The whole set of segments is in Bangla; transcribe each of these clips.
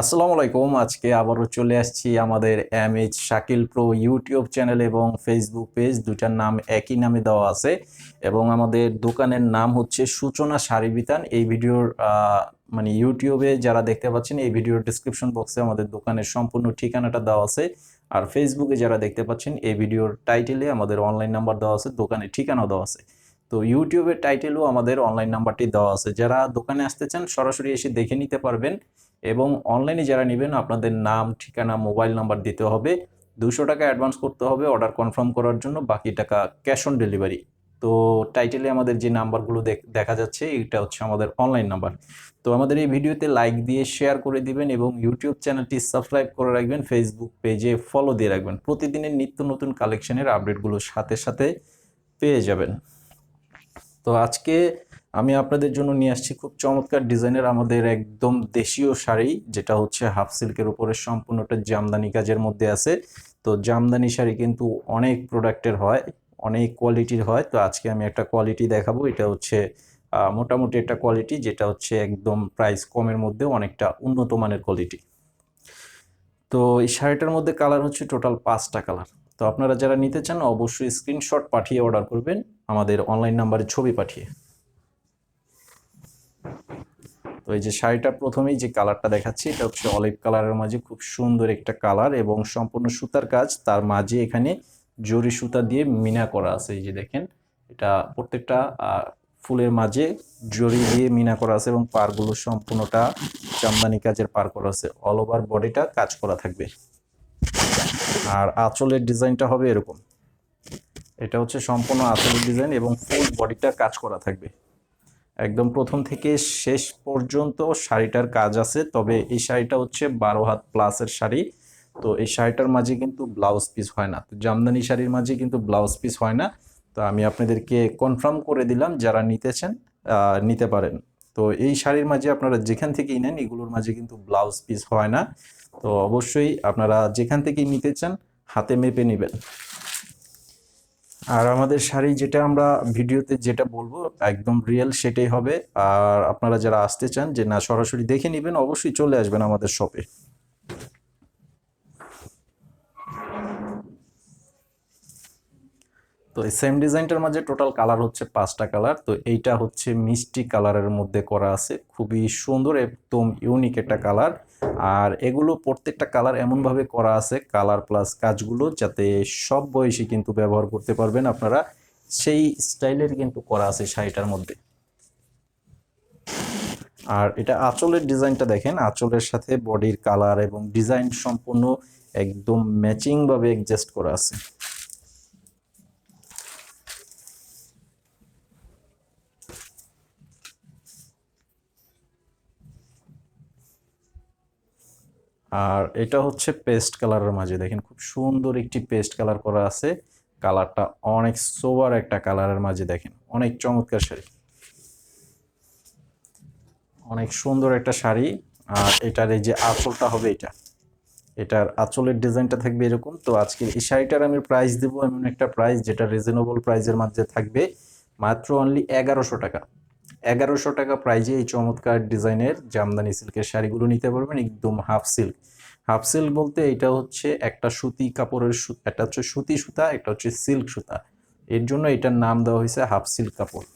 আসসালামু আলাইকুম। আজকে আবারও চলে আসছি আমাদের MH Shakil pro YouTube channel এবং ফেসবুক পেজ, দুটার নাম একই নামে দেওয়া আছে এবং আমাদের দোকানের নাম হচ্ছে সূচনা শাড়ি বিতান। এই ভিডিওর মানে ইউটিউবে যারা দেখতে পাচ্ছেন, এই ভিডিওর ডিসক্রিপশন বক্সে আমাদের দোকানের সম্পূর্ণ ঠিকানাটা দেওয়া আছে। আর ফেসবুকে যারা দেখতে পাচ্ছেন, এই ভিডিওর টাইটেলে আমাদের অনলাইন নাম্বার দেওয়া আছে, দোকানের ঠিকানাও দেওয়া আছে। তো ইউটিউবের টাইটেলেও আমাদের অনলাইন নাম্বারটি দেওয়া আছে। যারা দোকানে আসতে চান সরাসরি এসে দেখে নিতে পারবেন এবং অনলাইনে যারা নেবেন আপনাদের নাম, ঠিকানা, মোবাইল নাম্বার দিতে হবে। 200 টাকা অ্যাডভান্স করতে হবে অর্ডার কনফার্ম করার জন্য, বাকি টাকা ক্যাশ অন ডেলিভারি। তো টাইটেলে আমাদের যে নাম্বারগুলো দেখা যাচ্ছে, এটা হচ্ছে আমাদের অনলাইন নাম্বার। তো আমাদের এই ভিডিওতে লাইক দিয়ে শেয়ার করে দিবেন এবং ইউটিউব চ্যানেলটি সাবস্ক্রাইব করে রাখবেন, ফেসবুক পেজে ফলো দিয়ে রাখবেন। প্রতিদিনের নিত্য নতুন কালেকশনের আপডেটগুলো সাথে সাথে পেয়ে যাবেন। তো আজকে আমি আপনাদের জন্য নিয়ে আসছি খুব চমৎকার ডিজাইনের আমাদের একদম দেশীয় শাড়ি, যেটা হচ্ছে হাফ সিল্কের উপরে সম্পূর্ণটা জামদানি কাজের মধ্যে আছে। তো জামদানি শাড়ি কিন্তু অনেক প্রোডাক্টের হয়, অনেক কোয়ালিটির হয়। তো আজকে আমি একটা কোয়ালিটি দেখাবো। এটা হচ্ছে মোটামুটি একটা কোয়ালিটি, যেটা হচ্ছে একদম প্রাইস কমের মধ্যে অনেকটা উন্নত মানের কোয়ালিটি। তো এই শাড়িটার মধ্যে কালার হচ্ছে টোটাল 5টা কালার। তো আপনারা যারা নিতে চান অবশ্যই স্ক্রিনশট পাঠিয়ে অর্ডার করবেন আমাদের অনলাইন নাম্বারে ছবি পাঠিয়ে। তো এই যে শাড়িটা প্রথমেই যে কালারটা দেখাচ্ছি, এটা হচ্ছে অলিভ কালারের মাঝে খুব সুন্দর একটা কালার এবং সম্পূর্ণ সুতার কাজ। তার মাঝে এখানে জরি সুতা দিয়ে মিনা করা আছে। এই যে দেখেন, এটা প্রত্যেকটা ফুলের মাঝে জরি দিয়ে মিনা করা আছে এবং পারগুলো সম্পূর্ণটা জামদানি কাজের পার করা আছে। অল ওভার বডিটা কাজ করা থাকবে। আর আঁচলের ডিজাইনটা হবে এরকম। এটা হচ্ছে সম্পূর্ণ আঁচলের ডিজাইন এবং ফুল বডিটা কাজ করা থাকবে। একদম প্রথম থেকে শেষ পর্যন্ত শাড়িটার কাজ আছে। তবে এই শাড়িটা হচ্ছে 12 হাত প্লাসের শাড়ি। তো এই শাড়িটার মাঝে কিন্তু ব্লাউজ পিস হয় না। তো জামদানি শাড়ির মাঝে কিন্তু ব্লাউজ পিস হয় না। তো আমি আপনাদেরকে কনফার্ম করে দিলাম, যারা নিতে চান নিতে পারেন। তো এই শাড়ির মাঝে আপনারা যেখান থেকেই নেন, এগুলোর মাঝে কিন্তু ব্লাউজ পিস হয় না। তো অবশ্যই আপনারা যেখান থেকেই নিতে চান হাতে মেপে নেবেন। আর আমাদের শাড়ি যেটা আমরা ভিডিওতে যেটা বলবো একদম রিয়েল সেটাই হবে। আর আপনারা যারা আসতে চান যে না সরাসরি দেখে নেবেন, অবশ্যই চলে আসবেন আমাদের শপে। তো এই সেম ডিজাইনটার মাঝে টোটাল কালার হচ্ছে 5টা কালার। তো এইটা হচ্ছে মিষ্টি কালারের মধ্যে করা আছে, খুবই সুন্দর, একদম ইউনিক একটা কালার। আর এগুলো প্রত্যেকটা কালার এমনভাবে করা আছে, কালার প্লাস কাজগুলো, যাতে সব বয়সী কিন্তু ব্যবহার করতে পারবেন আপনারা, সেই স্টাইলের কিন্তু করা আছে শাড়িটার মধ্যে। আর এটা আঁচলের ডিজাইনটা দেখেন, আঁচলের সাথে বডির কালার এবং ডিজাইন সম্পূর্ণ একদম ম্যাচিং ভাবে অ্যাডজাস্ট করা আছে। আর এটা হচ্ছে পেস্ট কালারের মাঝে দেখেন, খুব সুন্দর একটি পেস্ট কালার করা আছে। কালারটা অনেক সোবার একটা কালারের মাঝে দেখেন, অনেক চমৎকার শাড়ি, অনেক সুন্দর একটা শাড়ি। আর এটার এই যে আঁচলটা হবে, এটার আঁচলের ডিজাইনটা থাকবে এরকম। তো আজকে এই শাড়িটার আমি প্রাইস দেবো এমন একটা প্রাইস, যেটা রিজনেবল প্রাইসের মধ্যে থাকবে, মাত্র অনলি 1100 টাকা। 1100 টাকা প্রাইজে এই চমৎকার ডিজাইনের জামদানি সিল্কের শাড়িগুলো নিতে পারবেন, একদম হাফ সিল্ক। হাফ সিল্ক বলতে এটা হচ্ছে একটা সুতি কাপড়ের, একটা হচ্ছে সুতি সুতা, একটা হচ্ছে সিল্ক সুতা, এর জন্য এটার নাম দেওয়া হয়েছে হাফ সিল্ক কাপড়।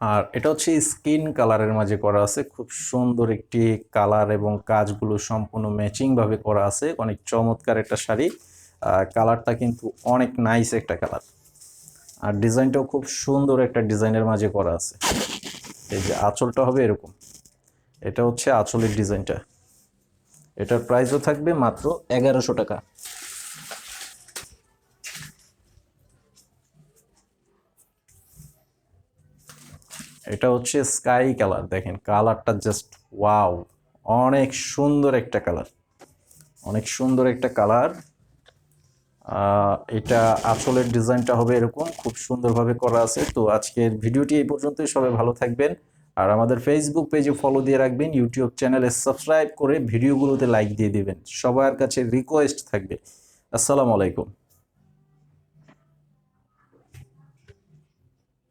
আর এটা হচ্ছে স্কিন কালারের মাঝে করা আছে, খুব সুন্দর একটি কালার এবং কাজগুলো সম্পূর্ণ ম্যাচিং ভাবে করা আছে, অনেক চমৎকার একটা শাড়ি। কালারটা কিন্তু অনেক নাইস একটা কালার। আর ডিজাইনটাও খুব সুন্দর একটা ডিজাইনের মাঝে করা আছে। এই যে আঁচলটা হবে এরকম, এটা হচ্ছে আঁচলের ডিজাইনটা। এটার প্রাইসও থাকবে মাত্র 1100 টাকা। এটা হচ্ছে স্কাই কালার, দেখেন কালারটা জাস্ট ওয়াও, অনেক সুন্দর একটা কালার, অনেক সুন্দর একটা কালার। এটা আঁচলের ডিজাইনটা হবে এরকম, খুব সুন্দরভাবে করা আছে। তো আজকের ভিডিওটি এই পর্যন্তই, সবাই ভালো থাকবেন। আর আমাদের ফেসবুক পেজে ফলো দিয়ে রাখবেন, ইউটিউব চ্যানেলে সাবস্ক্রাইব করে ভিডিওগুলোতে লাইক দিয়ে দিবেন, সবার কাছে রিকোয়েস্ট থাকবে। আসসালামু আলাইকুম।